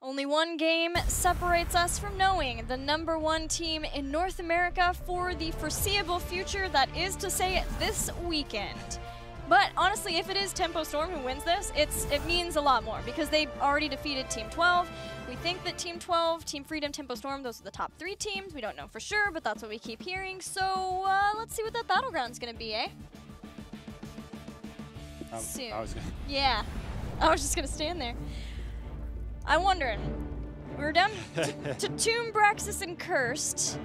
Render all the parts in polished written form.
Only one game separates us from knowing the #1 team in North America for the foreseeable future, that is to say this weekend. But honestly, if it is Tempo Storm who wins this, it means a lot more because they already defeated Team 12. We think that Team 12, Team Freedom, Tempo Storm, those are the top 3 teams. We don't know for sure, but that's what we keep hearing. So let's see what that battleground's gonna be, eh? Soon. Yeah, I was just gonna stand there. I'm wondering, we're down to Tomb, Braxis, and Cursed.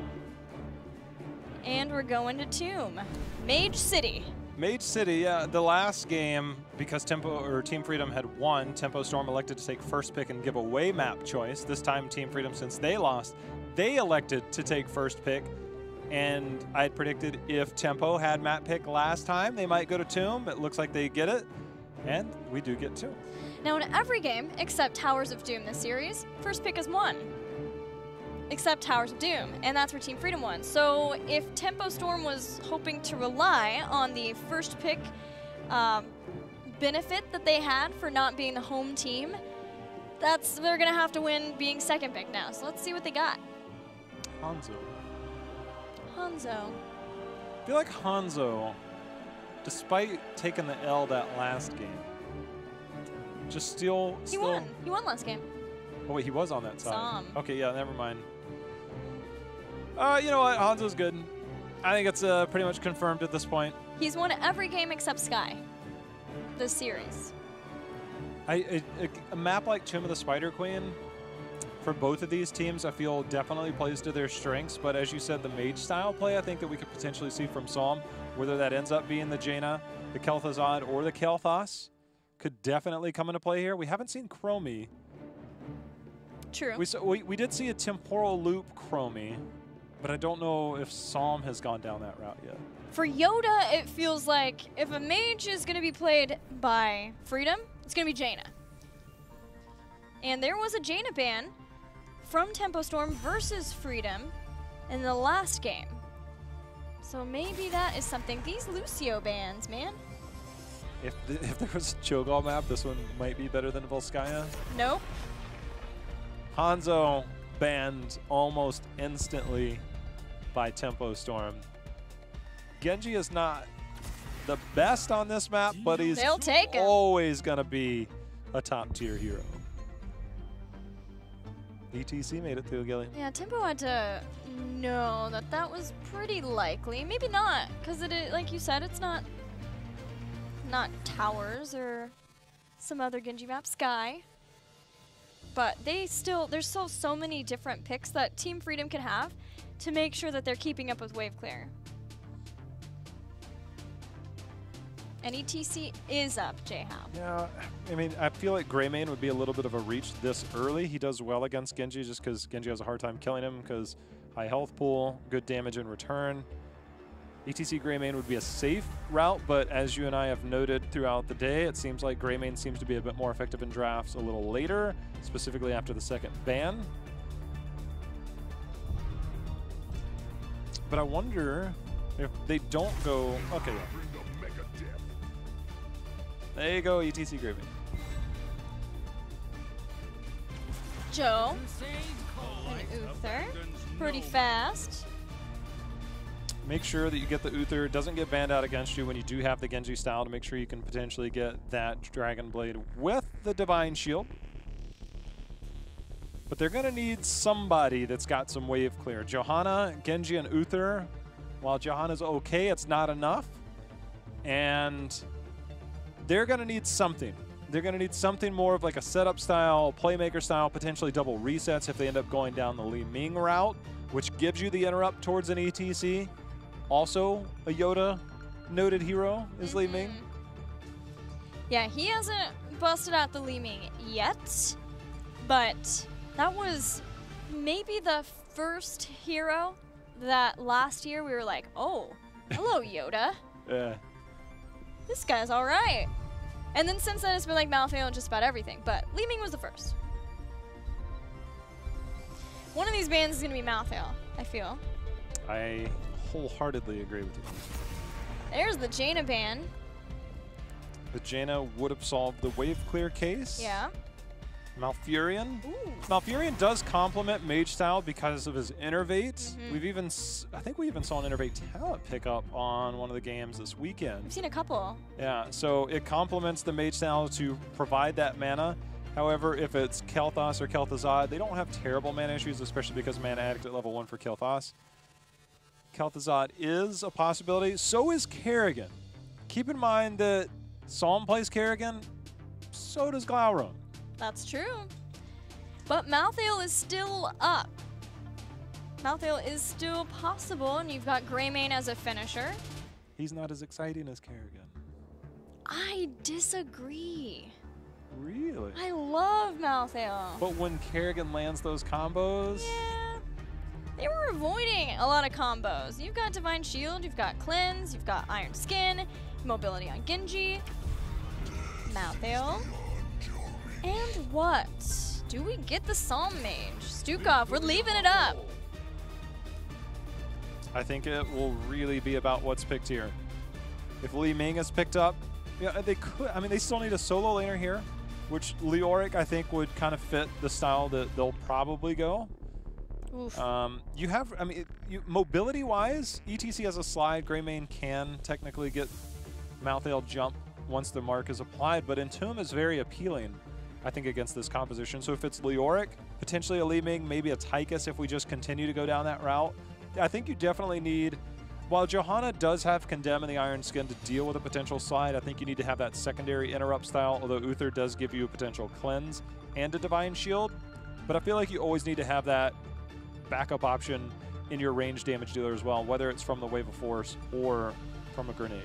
And we're going to Tomb. Mage City. Mage City, yeah. The last game, because Team Freedom had won, Tempo Storm elected to take first pick and give away map choice. This time, Team Freedom, since they lost, they elected to take first pick. And I had predicted if Tempo had map pick last time, they might go to Tomb. It looks like they get it, and we do get Tomb. Now, in every game except Towers of Doom this series, first pick is won. Except Towers of Doom, and that's where Team Freedom won. So if Tempo Storm was hoping to rely on the first pick benefit that they had for not being the home team, they're gonna have to win being second pick now. So let's see what they got. Hanzo. I feel like Hanzo, despite taking the L that last game, just still... He won last game. Oh wait, he was on that side. Some. Okay, yeah, never mind. You know what? Hanzo's good. I think it's pretty much confirmed at this point. He's won every game except Sky this series. A map like Tomb of the Spider Queen, for both of these teams, I feel definitely plays to their strengths. But as you said, the mage style play, I think that we could potentially see from Psalm, whether that ends up being the Jaina, the Kel'Thuzad, or the Kael'thas, could definitely come into play here. We haven't seen Chromie. True. We did see a temporal loop Chromie, but I don't know if Psalm has gone down that route yet. For Yoda, it feels like if a mage is going to be played by Freedom, it's going to be Jaina. And there was a Jaina ban from Tempo Storm versus Freedom in the last game. So maybe that is something. These Lucio bans, man. If there was a Cho'Gall map, this one might be better than Volskaya. Nope. Hanzo banned almost instantly by Tempo Storm. Genji is not the best on this map, but he's always going to be a top-tier hero. ETC made it through, Gilly. Yeah, Tempo had to know that was pretty likely. Maybe not, because like you said, it's not Towers or some other Genji map, Sky. But there's still so many different picks that Team Freedom can have to make sure that they're keeping up with wave clear. And ETC is up, J-How. Yeah, I mean, I feel like Greymane would be a little bit of a reach this early. He does well against Genji just because Genji has a hard time killing him because high health pool, good damage in return. ETC Greymane would be a safe route, but as you and I have noted throughout the day, it seems like Greymane seems to be a bit more effective in drafts a little later, specifically after the second ban. But I wonder if they don't go... Okay, yeah. There you go, ETC Greymane. Joe and Uther, pretty fast. Make sure that you get the Uther. It doesn't get banned out against you when you do have the Genji style to make sure you can potentially get that Dragon Blade with the Divine Shield. But they're going to need somebody that's got some wave clear. Johanna, Genji, and Uther. While Johanna's okay, it's not enough. And they're going to need something. They're going to need something more of like a setup style, playmaker style, potentially double resets if they end up going down the Li Ming route, which gives you the interrupt towards an ETC. Also, a Yoda noted hero is Li Ming. Yeah, he hasn't busted out the Li Ming yet, but that was maybe the first hero that last year we were like, oh, hello, Yoda. Yeah. This guy's all right. And then since then, it's been like Malthael and just about everything, but Li Ming was the first. One of these bans is going to be Malthael, I feel. I wholeheartedly agree with you. There's the Jaina ban. The Jaina would have solved the wave clear case. Yeah. Malfurion. Ooh. Malfurion does complement Mage Style because of his Innervate. We've even, I think we even saw an Innervate talent pickup on one of the games this weekend. I've seen a couple. Yeah, so it complements the Mage Style to provide that mana. However, if it's Kel'Thas or Kel'Thuzad, they don't have terrible mana issues, especially because Mana Addict at level 1 for Kel'Thas. Kel'Thuzad is a possibility. So is Kerrigan. Keep in mind that Psalm plays Kerrigan, so does Glaurung. That's true. But Malthael is still up. Malthael is still possible, and you've got Greymane as a finisher. He's not as exciting as Kerrigan. I disagree. Really? I love Malthael. But when Kerrigan lands those combos... Yeah. They were avoiding a lot of combos. You've got Divine Shield, you've got Cleanse, you've got Iron Skin, mobility on Genji, Malthael. And what? Do we get the Psalm Mage? Stukov, we're leaving it up. I think it will really be about what's picked here. If Li Ming is picked up, yeah, they could. I mean, they still need a solo laner here, which Leoric I think would kind of fit the style that they'll probably go. Oof. You have, I mean, mobility-wise, ETC has a slide. Greymane can technically get Malthael jump once the mark is applied, but Entomb is very appealing, I think, against this composition. So if it's Leoric, potentially a Li Ming, maybe a Tychus if we just continue to go down that route. I think you definitely need, while Johanna does have Condemn and the Iron Skin to deal with a potential slide, I think you need to have that secondary interrupt style, although Uther does give you a potential cleanse and a Divine Shield. But I feel like you always need to have that backup option in your range damage dealer as well, whether it's from the Wave of Force or from a grenade.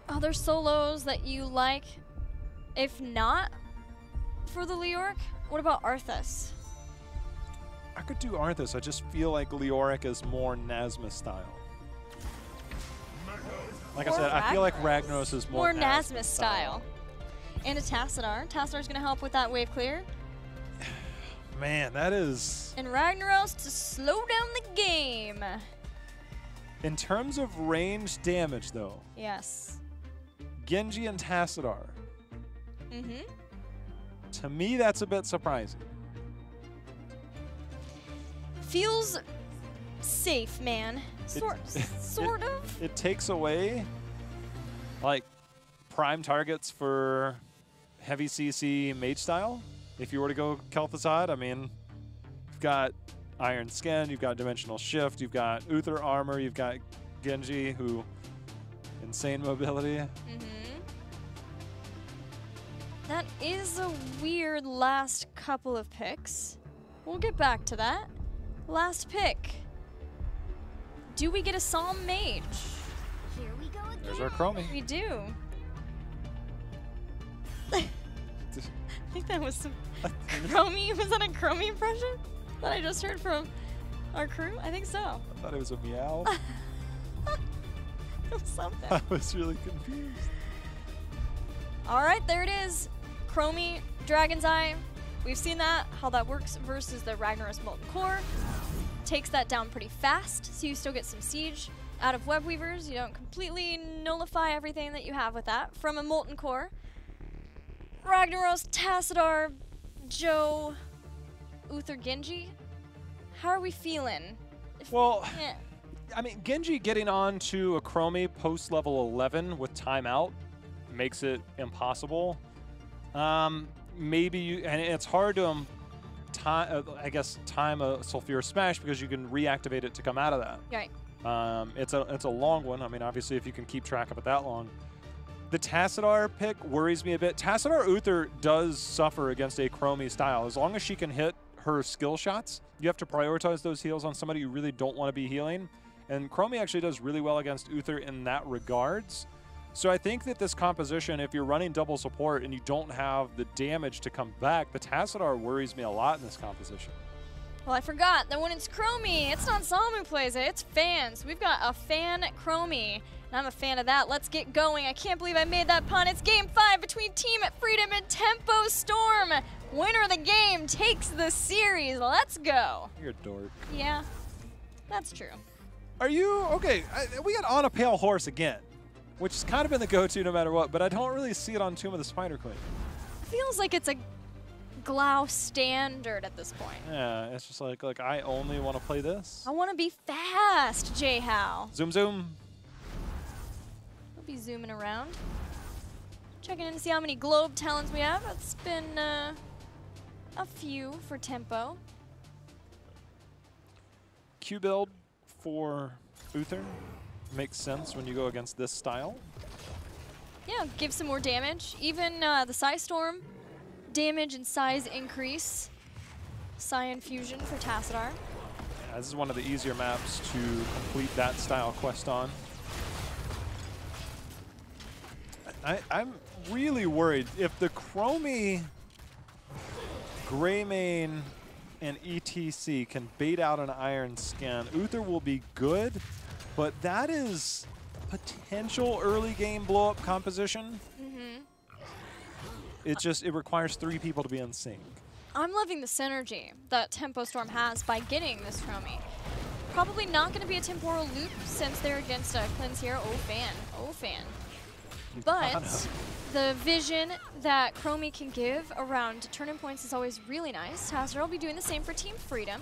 Other solos that you like? If not for the Leoric, what about Arthas? I could do Arthas. I just feel like Leoric is more Nazma style. Like I said, I feel like Ragnaros is more Nazma style. And a Tassadar. Tassadar's going to help with that wave clear. Man, that is... And Ragnaros to slow down the game. In terms of range damage, though. Yes. Genji and Tassadar. Mm-hmm. To me, that's a bit surprising. Feels safe, man. Sort of. It takes away, like, prime targets for heavy CC mage style. If you were to go Kel'Thuzad, I mean, you've got Iron Skin, you've got Dimensional Shift, you've got Uther Armor, you've got Genji, who insane mobility. Mm-hmm. That is a weird last couple of picks. We'll get back to that. Last pick. Do we get a Psalm Mage? Here we go again. There's our Chromie. We do. I think that was some Chromie. Was that a Chromie impression that I just heard from our crew? I think so. I thought it was a meow. It was something. I was really confused. All right, there it is. Chromie, Dragon's Eye. We've seen that, how that works versus the Ragnaros Molten Core. Takes that down pretty fast, so you still get some siege out of Web Weavers. You don't completely nullify everything that you have with that from a Molten Core. Ragnaros, Tassadar, Joe, Uther, Genji. How are we feeling? Well, Yeah. I mean, Genji getting on to a Chromie post level 11 with timeout makes it impossible. Maybe you, and it's hard to I guess time a Sulfurous Smash because you can reactivate it to come out of that. Right. It's a long one. I mean, obviously, if you can keep track of it that long. The Tassadar pick worries me a bit. Tassadar Uther does suffer against a Chromie style. As long as she can hit her skill shots, you have to prioritize those heals on somebody you really don't want to be healing. And Chromie actually does really well against Uther in that regards. So I think that this composition, if you're running double support and you don't have the damage to come back, the Tassadar worries me a lot in this composition. Well, I forgot that when it's Chromie, it's not Psalm who plays it, it's fans. We've got a fan Chromie, and I'm a fan of that. Let's get going. I can't believe I made that pun. It's Game 5 between Team Freedom and Tempo Storm. Winner of the game takes the series. Let's go. You're a dork. Yeah, that's true. Are you? Okay, we got On a Pale Horse again, which has kind of been the go-to no matter what, but I don't really see it on Tomb of the Spider Queen. Feels like it's a Glau standard at this point. Yeah, it's just like I only want to play this. I want to be fast, J-How. Zoom, zoom. We'll be zooming around. Checking in to see how many globe talents we have. It's been a few for tempo. Q build for Uther makes sense when you go against this style. Yeah, give some more damage. Even the Psy Storm damage and size increase. Psy Infusion for Tassadar. Yeah, this is one of the easier maps to complete that style quest on. I'm really worried if the Chromie, Greymane, and ETC can bait out an Iron Scan, Uther will be good, but that is potential early game blow up composition. It requires 3 people to be in sync. I'm loving the synergy that Tempo Storm has by getting this Chromie. Probably not going to be a temporal loop since they're against a cleanse here. Oh fan. But the vision that Chromie can give around turn-in points is always really nice. Tassadar will be doing the same for Team Freedom.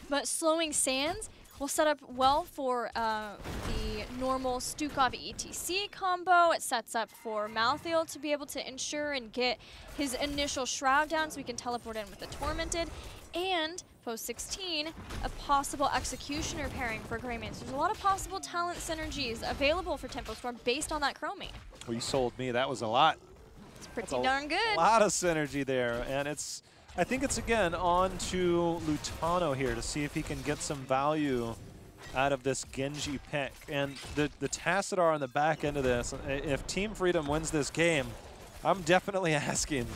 But slowing Sands will set up well for the normal Stukov ETC combo. It sets up for Malthael to be able to ensure and get his initial Shroud down so he can teleport in with the Tormented. And post 16, a possible Executioner pairing for Greymane. So there's a lot of possible talent synergies available for Tempo Storm based on that Chromie. Well, you sold me. That was a lot. It's pretty darn good. A lot of synergy there. And I think it's, again, on to Lutano here to see if he can get some value out of this Genji pick. And the Tassadar on the back end of this, if Team Freedom wins this game, I'm definitely asking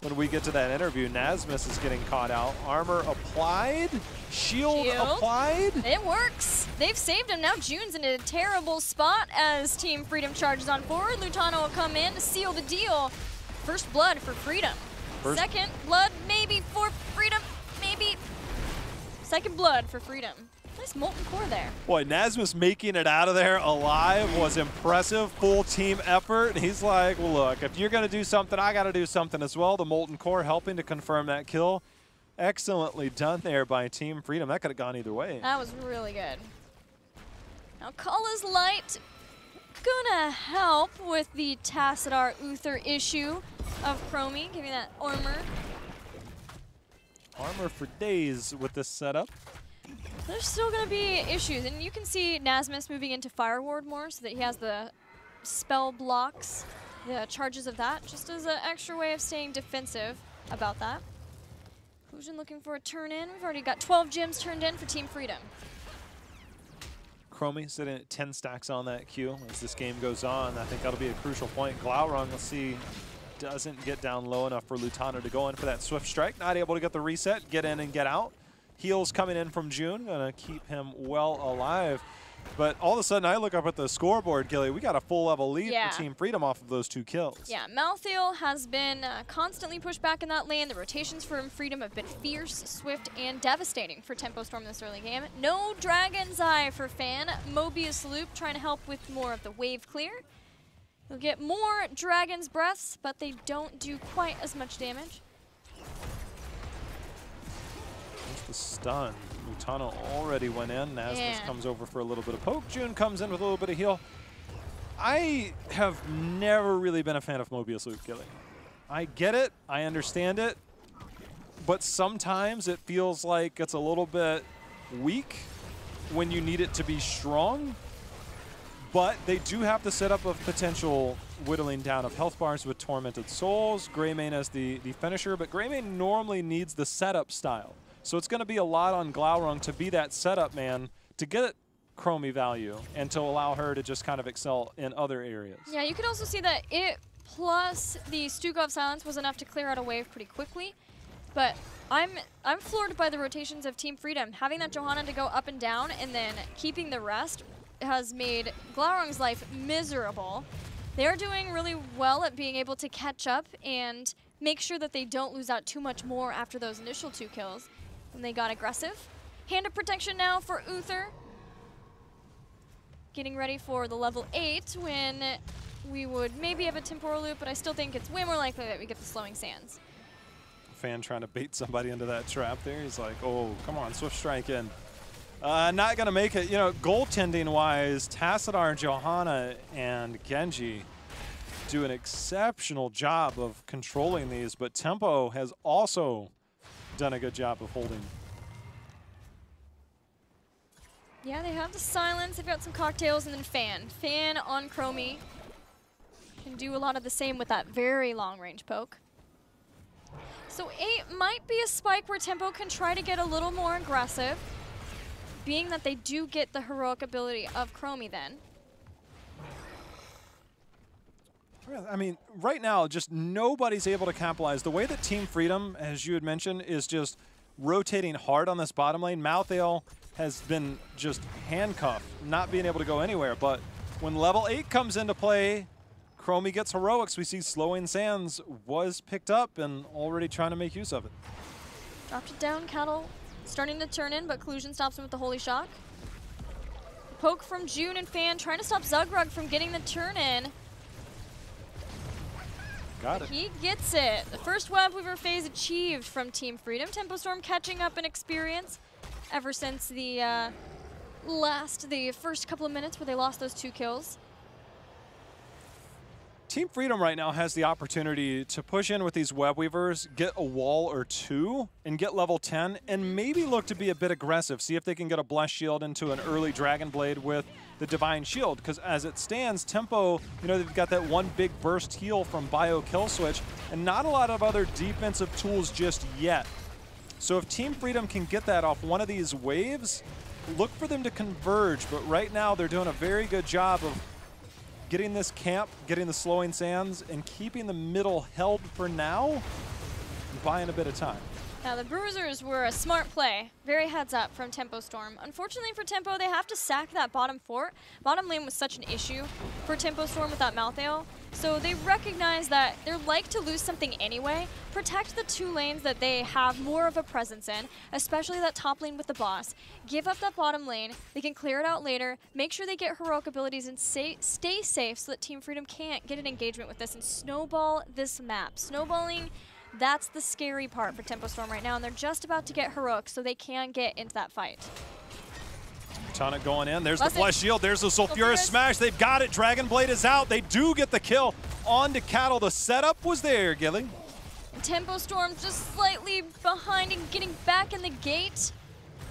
when we get to that interview. Nasmus is getting caught out. Armor applied. Shield applied. It works. They've saved him. Now June's in a terrible spot as Team Freedom charges on forward. Lutano will come in to seal the deal. First blood for Freedom. Second blood maybe for Freedom. Maybe second blood for Freedom. Nice Molten Core there. Boy, Nasmus making it out of there alive was impressive. Full team effort. He's like, well, look, if you're going to do something, I got to do something as well. The Molten Core helping to confirm that kill. Excellently done there by Team Freedom. That could have gone either way. That was really good. Now, Kala's Light gonna help with the Tassadar Uther issue of Chromie, giving that armor. Armor for days with this setup. There's still going to be issues, and you can see Nasmus moving into Fire Ward more so that he has the spell blocks, the charges of that, just as an extra way of staying defensive about that. Fusion looking for a turn-in. We've already got 12 gems turned in for Team Freedom. Chromie sitting at 10 stacks on that queue as this game goes on. I think that'll be a crucial point. Glaurung, let's see, doesn't get down low enough for Lutano to go in for that Swift Strike. Not able to get the reset, get in and get out. Heals coming in from June, gonna keep him well alive. But all of a sudden, I look up at the scoreboard, Gilly. We got a full level lead for Team Freedom off of those 2 kills. Yeah, Malthael has been constantly pushed back in that lane. The rotations for Freedom have been fierce, swift, and devastating for Tempo Storm this early game. No Dragon's Eye for Fan. Mobius Loop trying to help with more of the wave clear. You'll get more Dragon's Breaths, but they don't do quite as much damage. The stun. Lutano already went in. Nasmus comes over for a little bit of poke. June comes in with a little bit of heal. I have never really been a fan of Mobius Loop, Gilly. I get it. I understand it. But sometimes it feels like it's a little bit weak when you need it to be strong. But they do have the setup of potential whittling down of health bars with Tormented Souls. Greymane as the finisher, but Greymane normally needs the setup style. So it's going to be a lot on Glaurung to be that setup man to get Chromie value and to allow her to just kind of excel in other areas. Yeah, you could also see that it plus the Stukov Silence was enough to clear out a wave pretty quickly. But I'm floored by the rotations of Team Freedom. Having that Johanna to go up and down and then keeping the rest has made Glaurung's life miserable. They're doing really well at being able to catch up and make sure that they don't lose out too much more after those initial 2 kills. And they got aggressive. Hand of protection now for Uther. Getting ready for the level 8 when we would maybe have a temporal loop, but I still think it's way more likely that we get the slowing sands. Fan trying to bait somebody into that trap there. He's like, oh, come on, Swift Strike in. Not going to make it. You know, goaltending-wise, Tassadar, Johanna, and Genji do an exceptional job of controlling these, but Tempo has also done a good job of holding. Yeah, they have the silence, they've got some cocktails, and then Fan. Fan on Chromie can do a lot of the same with that very long-range poke. So 8 might be a spike where Tempo can try to get a little more aggressive, being that they do get the heroic ability of Chromie then. I mean, right now, just nobody's able to capitalize. The way that Team Freedom, as you had mentioned, is just rotating hard on this bottom lane. Mouthail has been just handcuffed, not being able to go anywhere. But when level 8 comes into play, Chromie gets heroics. We see Slowing Sands was picked up and already trying to make use of it. Dropped it down, Cattle starting to turn in, but Collusion stops him with the Holy Shock. Poke from June and Fan trying to stop Zugrug from getting the turn in. Got it. He gets it. The first Web Weaver phase achieved from Team Freedom. Tempo Storm catching up in experience ever since the first couple of minutes where they lost those 2 kills. Team Freedom right now has the opportunity to push in with these Web Weavers, get a wall or 2, and get level 10, and maybe look to be a bit aggressive. See if they can get a Blessed Shield into an early Dragon Blade with the Divine Shield, because as it stands, Tempo, you know, they've got that one big burst heal from Bio Kill Switch, and not a lot of other defensive tools just yet. So if Team Freedom can get that off one of these waves, look for them to converge, but right now they're doing a very good job of getting this camp, getting the Slowing Sands, and keeping the middle held for now, and buying a bit of time. Now the Bruisers were a smart play. Very heads up from Tempo Storm. Unfortunately for Tempo, they have to sack that bottom fort. Bottom lane was such an issue for Tempo Storm without Mouthail. So they recognize that they're like to lose something anyway. Protect the 2 lanes that they have more of a presence in, especially that top lane with the boss. Give up that bottom lane. They can clear it out later. Make sure they get heroic abilities and stay safe so that Team Freedom can't get an engagement with this and snowball this map. Snowballing, that's the scary part for Tempo Storm right now, and they're just about to get heroic so they can get into that fight. Tonic going in. There's the Blessed Shield. There's the Sulfuris Smash. They've got it. Dragon Blade is out. They do get the kill on to Cattle. The setup was there, Gilly. Tempo Storm just slightly behind and getting back in the gate.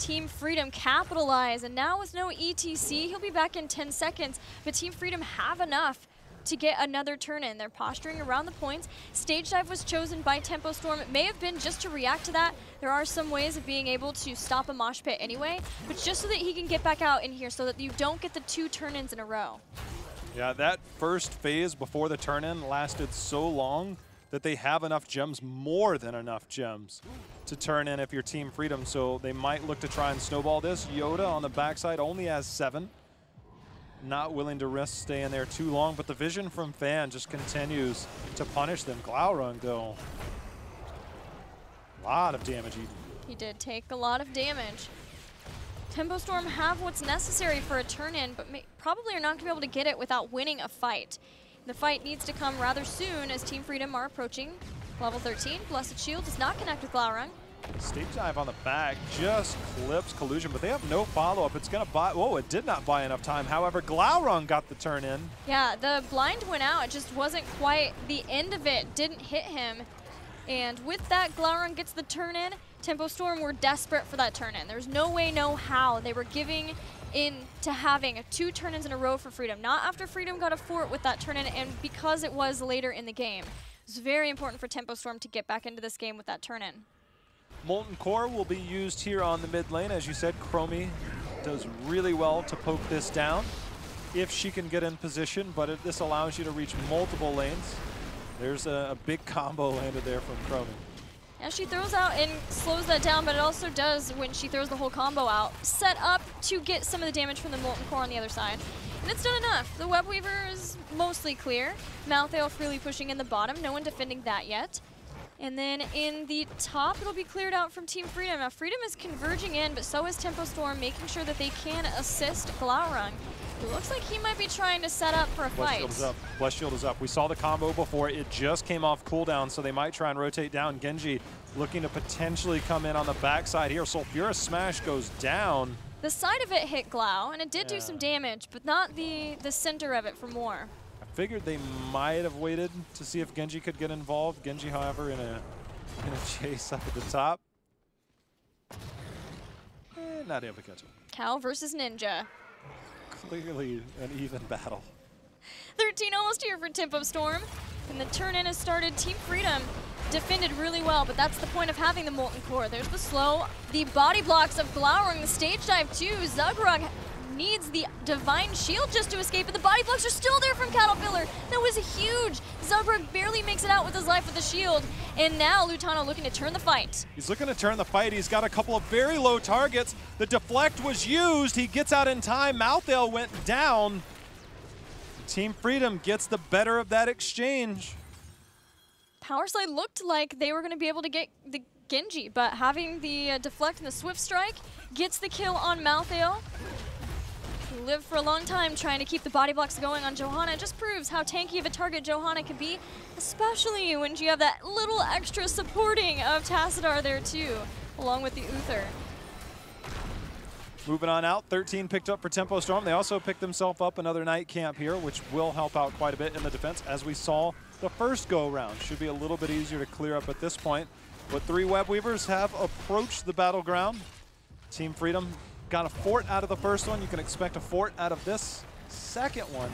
Team Freedom capitalize, and now with no ETC, he'll be back in 10 seconds, but Team Freedom have enough to get another turn in. They're posturing around the points. Stage dive was chosen by Tempo Storm. It may have been just to react to that. There are some ways of being able to stop a mosh pit anyway, but just so that he can get back out in here so that you don't get the 2 turn-ins in a row. Yeah, that first phase before the turn-in lasted so long that they have enough gems, more than enough gems, to turn in if you're Team Freedom, so they might look to try and snowball this. Yoda on the backside only has 7. Not willing to risk staying there too long, but the vision from Fan just continues to punish them. Glaurung, though, a lot of damage even. He did take a lot of damage. Tempo Storm have what's necessary for a turn-in, but probably are not going to be able to get it without winning a fight. The fight needs to come rather soon as Team Freedom are approaching level 13. Blessed Shield does not connect with Glaurung. Stage dive on the back just clips Collusion, but they have no follow-up. It's going to buy... Whoa, it did not buy enough time. However, Glaurung got the turn in. Yeah, the blind went out. It just wasn't quite... The end of it didn't hit him. And with that, Glaurung gets the turn in. Tempo Storm were desperate for that turn in. There's no way, no how. They were giving in to having 2 turn-ins in a row for Freedom. Not after Freedom got a fort with that turn-in, and because it was later in the game. It's very important for Tempo Storm to get back into this game with that turn-in. Molten Core will be used here on the mid lane. As you said, Chromie does really well to poke this down if she can get in position, but this allows you to reach multiple lanes. There's a big combo landed there from Chromie. Yeah, she throws out and slows that down, but it also does, when she throws the whole combo out, set up to get some of the damage from the Molten Core on the other side. And it's done enough. The Web Weaver is mostly clear. Mouthail freely pushing in the bottom. No one defending that yet. And then in the top, it'll be cleared out from Team Freedom. Now, Freedom is converging in, but so is Tempo Storm, making sure that they can assist Glaurung. It looks like he might be trying to set up for a Bless fight. Shield is up. Bless Shield is up. We saw the combo before. It just came off cooldown, so they might try and rotate down. Genji looking to potentially come in on the backside here. Sulfuris Smash goes down. The side of it hit Glau, and it did do some damage, but not the center of it for more. I figured they might have waited to see if Genji could get involved. Genji, however, in a chase up at the top. Not able to catch him. Cal versus Ninja. Clearly an even battle. 13 almost here for Tempo Storm. And the turn-in has started. Team Freedom defended really well, but that's the point of having the Molten Core. There's the slow, the body blocks of Glowering, the stage dive too. Zugrug needs the Divine Shield just to escape, but the body blocks are still there from Caterpillar. That was huge. Zugrug barely makes it out with his life with the shield. And now Lutano looking to turn the fight. He's looking to turn the fight. He's got a couple of very low targets. The deflect was used. He gets out in time. Malthael went down. Team Freedom gets the better of that exchange. Power Slide looked like they were going to be able to get the Genji, but having the deflect and the Swift Strike gets the kill on Malthael. Who lived for a long time trying to keep the body blocks going on Johanna. It just proves how tanky of a target Johanna can be, especially when you have that little extra supporting of Tassadar there too, along with the Uther. Moving on out, 13 picked up for Tempo Storm. They also picked themselves up another night camp here, which will help out quite a bit in the defense. As we saw the first go-round, should be a little bit easier to clear up at this point. But 3 Web Weavers have approached the battleground. Team Freedom got a fort out of the first one. You can expect a fort out of this second one.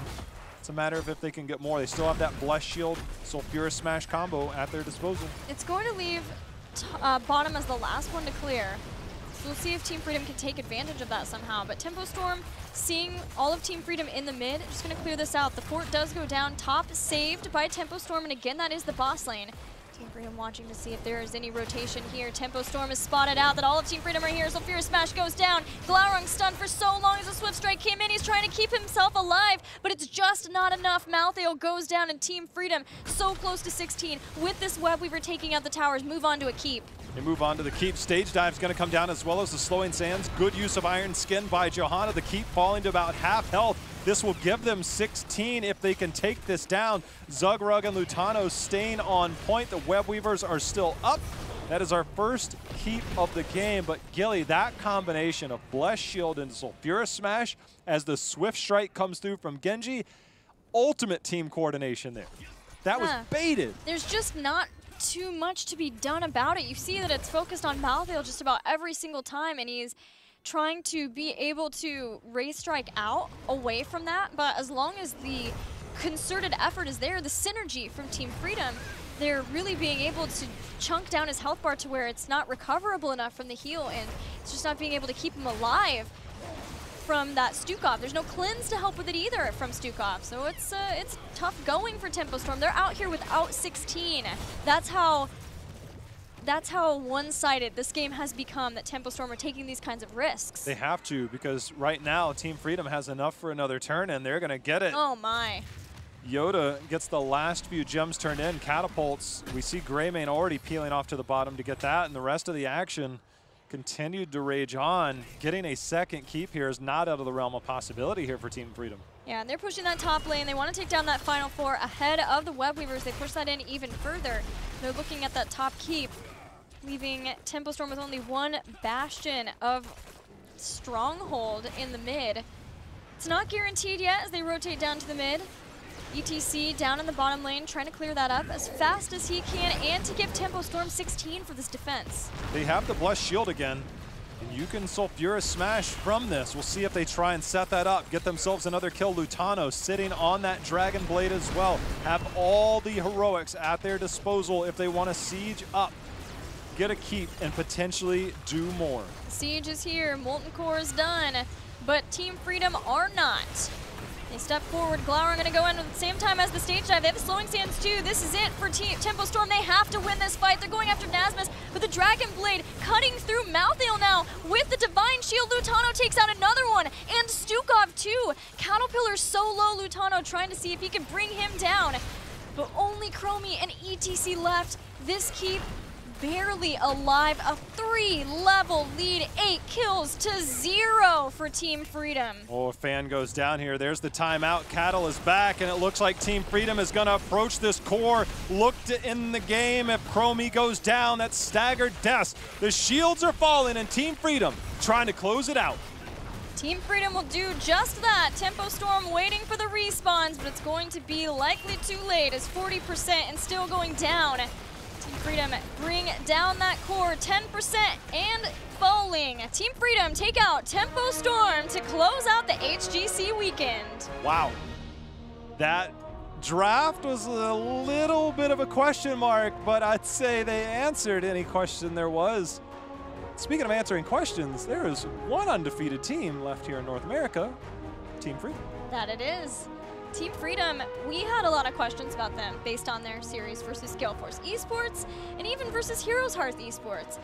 It's a matter of if they can get more. They still have that Bless Shield, Sulfuris Smash combo at their disposal. It's going to leave bottom as the last one to clear. So we'll see if Team Freedom can take advantage of that somehow. But Tempo Storm, seeing all of Team Freedom in the mid, just going to clear this out. The fort does go down. Top saved by Tempo Storm, and again, that is the boss lane. Team Freedom watching to see if there is any rotation here. Tempo Storm has spotted out that all of Team Freedom are here. Sulfuris Smash goes down. Glaurung stunned for so long as a Swift Strike came in. He's trying to keep himself alive, but it's just not enough. Malthael goes down, and Team Freedom so close to 16. With this Web Weaver taking out the towers, move on to a keep. They move on to the keep. Stage dive's going to come down as well as the slowing sands. Good use of Iron Skin by Johanna. The keep falling to about half health. This will give them 16 if they can take this down. Zugrug and Lutano staying on point. The Web Weavers are still up. That is our first keep of the game. But Gilly, that combination of Bless Shield and Sulfuris Smash as the Swift Strike comes through from Genji, ultimate team coordination there. That was baited. There's just not too much to be done about it. You see that it's focused on Malthael just about every single time, and he's trying to be able to Ray Strike out away from that, but as long as the concerted effort is there, the synergy from Team Freedom, they're really being able to chunk down his health bar to where it's not recoverable enough from the heal, and it's just not being able to keep him alive from that Stukov. There's no cleanse to help with it either from Stukov, so it's tough going for Tempo Storm. They're out here without 16. That's how one-sided this game has become, that Tempo Storm are taking these kinds of risks. They have to, because right now Team Freedom has enough for another turn, and they're going to get it. Oh my. Yoda gets the last few gems turned in. Catapults, we see Greymane already peeling off to the bottom to get that, and the rest of the action continued to rage on. Getting a second keep here is not out of the realm of possibility here for Team Freedom. Yeah, and they're pushing that top lane. They want to take down that final four ahead of the Web Weavers. They push that in even further. They're looking at that top keep, leaving Tempo Storm with only one bastion of stronghold in the mid. It's not guaranteed yet as they rotate down to the mid. ETC down in the bottom lane, trying to clear that up as fast as he can, and to give Tempo Storm 16 for this defense. They have the Blessed Shield again, and you can Sulfuris Smash from this. We'll see if they try and set that up, get themselves another kill. Lutano sitting on that Dragon Blade as well. Have all the heroics at their disposal if they want to siege up, get a keep, and potentially do more. Siege is here, Molten Core is done, but Team Freedom are not. They step forward. Glauer going to go in at the same time as the stage dive. They have slowing sands too. This is it for Team Tempo Storm. They have to win this fight. They're going after Nasmus, but the Dragon Blade cutting through Malthael now with the Divine Shield. Lutano takes out another one, and Stukov too. Caterpillar so low. Lutano trying to see if he can bring him down, but only Chromie and ETC left. This keep barely alive. A 3-level lead, 8 kills to 0 for Team Freedom. Oh, a fan goes down here. There's the timeout. Cattle is back, and it looks like Team Freedom is going to approach this core. Look to end the game. If Chromie goes down, that's staggered deaths. The shields are falling, and Team Freedom trying to close it out. Team Freedom will do just that. Tempo Storm waiting for the respawns, but it's going to be likely too late as 40% and still going down. Team Freedom bring down that core 10% and falling. Team Freedom take out Tempo Storm to close out the HGC weekend. Wow. That draft was a little bit of a question mark, but I'd say they answered any question there was. Speaking of answering questions, there is one undefeated team left here in North America, Team Freedom. That it is. Team Freedom, we had a lot of questions about them based on their series versus Galeforce Esports and even versus Heroes Hearth Esports.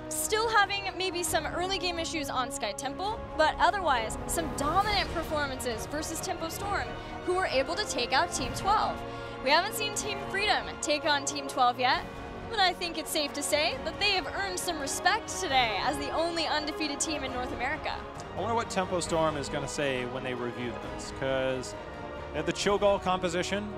Still having maybe some early game issues on Sky Temple, but otherwise some dominant performances versus Tempo Storm, who were able to take out Team 12. We haven't seen Team Freedom take on Team 12 yet, but I think it's safe to say that they have earned some respect today as the only undefeated team in North America. I wonder what Tempo Storm is going to say when they review this, because the Cho'Gall composition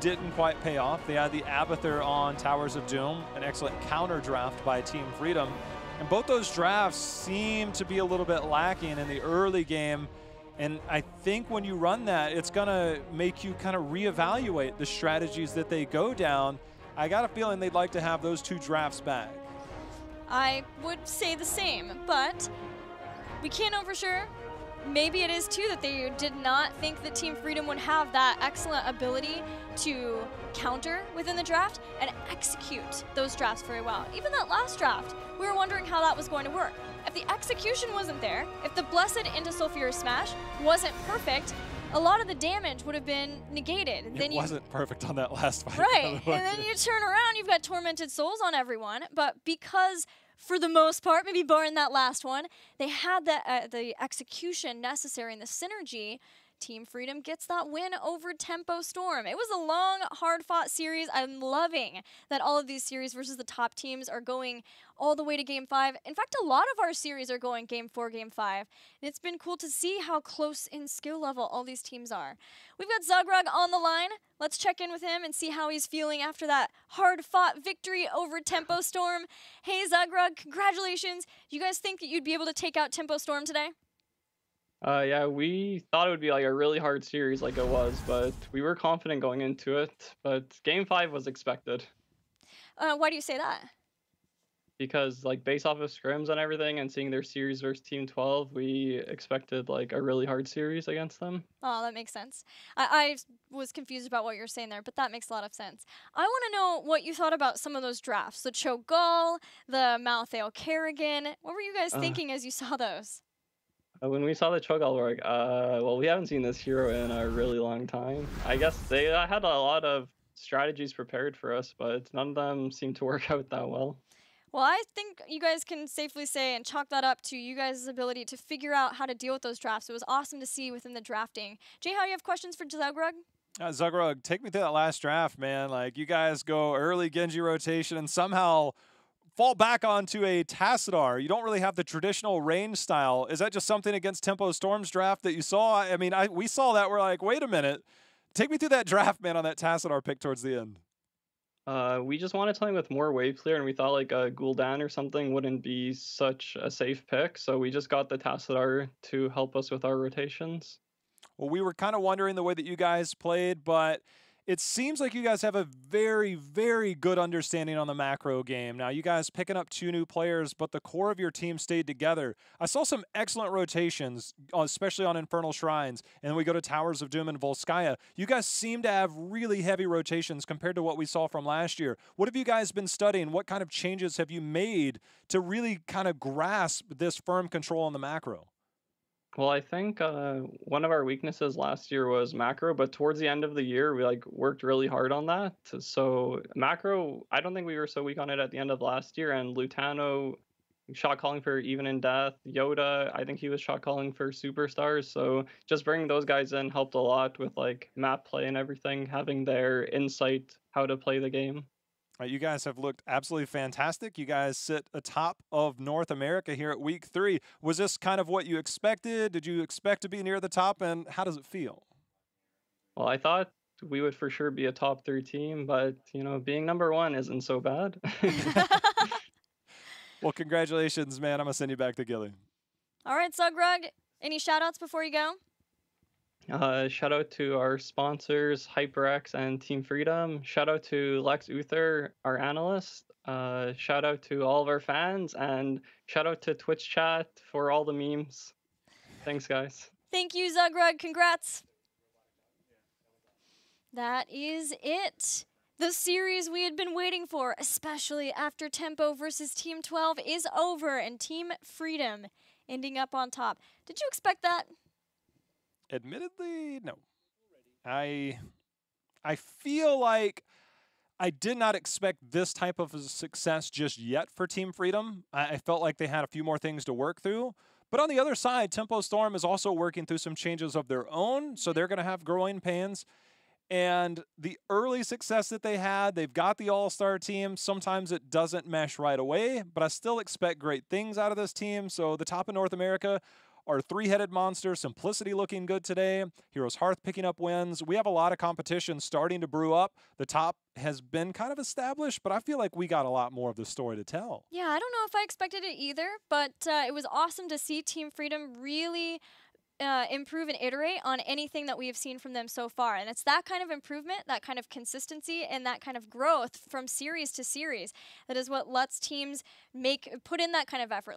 didn't quite pay off. They had the Abathur on Towers of Doom, an excellent counter draft by Team Freedom, and both those drafts seem to be a little bit lacking in the early game. And I think when you run that, it's going to make you kind of reevaluate the strategies that they go down. I got a feeling they'd like to have those 2 drafts back. I would say the same, but we can't know for sure. Maybe it is too that they did not think that Team Freedom would have that excellent ability to counter within the draft and execute those drafts very well. Even that last draft, we were wondering how that was going to work. If the execution wasn't there, if the Blessed into Sulfurous Smash wasn't perfect, a lot of the damage would have been negated. It wasn't perfect on that last fight. Right, and then you turn around, you've got Tormented Souls on everyone, but because for the most part, maybe barring that last one, they had the execution necessary and the synergy. Team Freedom gets that win over Tempo Storm. It was a long, hard-fought series. I'm loving that all of these series versus the top teams are going all the way to Game 5. In fact, a lot of our series are going Game 4, Game 5. And it's been cool to see how close in skill level all these teams are. We've got Zugrug on the line. Let's check in with him and see how he's feeling after that hard-fought victory over Tempo Storm. Hey, Zugrug, congratulations. Do you guys think that you'd be able to take out Tempo Storm today? Yeah, we thought it would be like a really hard series like it was, but we were confident going into it. But Game 5 was expected. Why do you say that? Because like based off of scrims and everything and seeing their series versus Team 12, we expected like a really hard series against them. Oh, that makes sense. I was confused about what you're saying there, but that makes a lot of sense. I want to know what you thought about some of those drafts. The Cho'Gall, the Malthael Kerrigan. What were you guys thinking as you saw those? When we saw the Cho'Gall, we're like, well, we haven't seen this hero in a really long time. I guess they had a lot of strategies prepared for us, but none of them seemed to work out that well. Well, I think you guys can safely say and chalk that up to you guys' ability to figure out how to deal with those drafts. It was awesome to see within the drafting. Jay, how do you have questions for Zugrug? Zugrug, take me through that last draft, man. Like, you guys go early Genji rotation and somehow fall back onto a Tassadar. You don't really have the traditional range style. Is that just something against Tempo Storm's draft that you saw? I mean, we saw that. We're like, wait a minute. Take me through that draft, man, on that Tassadar pick towards the end. We just wanted something with more wave clear, and we thought like a Gul'dan or something wouldn't be such a safe pick, so we just got the Tassadar to help us with our rotations. Well, we were kind of wondering the way that you guys played, but it seems like you guys have a very, very good understanding on the macro game. Now, you guys picking up 2 new players, but the core of your team stayed together. I saw some excellent rotations, especially on Infernal Shrines, and then we go to Towers of Doom and Volskaya. You guys seem to have really heavy rotations compared to what we saw from last year. What have you guys been studying? What kind of changes have you made to really kind of grasp this firm control on the macro? Well, I think one of our weaknesses last year was macro, but towards the end of the year, we like worked really hard on that. So macro, I don't think we were so weak on it at the end of last year. And Lutano shot calling for Even in Death. Yoda, I think he was shot calling for Superstars. So just bringing those guys in helped a lot with like map play and everything, having their insight how to play the game. You guys have looked absolutely fantastic. You guys sit atop of North America here at week 3. Was this kind of what you expected? Did you expect to be near the top, and how does it feel? Well, I thought we would for sure be a top 3 team, but being number 1 isn't so bad. Well, congratulations, man. I'm going to send you back to Gilly. All right, Zugrug, any shout-outs before you go? Shout out to our sponsors, HyperX and Team Freedom. Shout out to Lex Uther, our analyst. Shout out to all of our fans, and shout out to Twitch chat for all the memes. Thanks, guys. Thank you, Zugrug. Congrats. That is it. The series we had been waiting for, especially after Tempo versus Team 12, is over, and Team Freedom ending up on top. Did you expect that? Admittedly, no. I feel like I did not expect this type of a success just yet for Team Freedom. I felt like they had a few more things to work through. But on the other side, Tempo Storm is also working through some changes of their own, so they're going to have growing pains. And the early success that they had, they've got the all-star team. Sometimes it doesn't mesh right away, but I still expect great things out of this team. So the top of North America are 3-headed monster, Simplicity looking good today, Heroes Hearth picking up wins. We have a lot of competition starting to brew up. The top has been kind of established, but I feel like we got a lot more of the story to tell. Yeah, I don't know if I expected it either, but it was awesome to see Team Freedom really improve and iterate on anything that we have seen from them so far. And it's that kind of improvement, that kind of consistency, and that kind of growth from series to series that is what lets teams put in that kind of effort,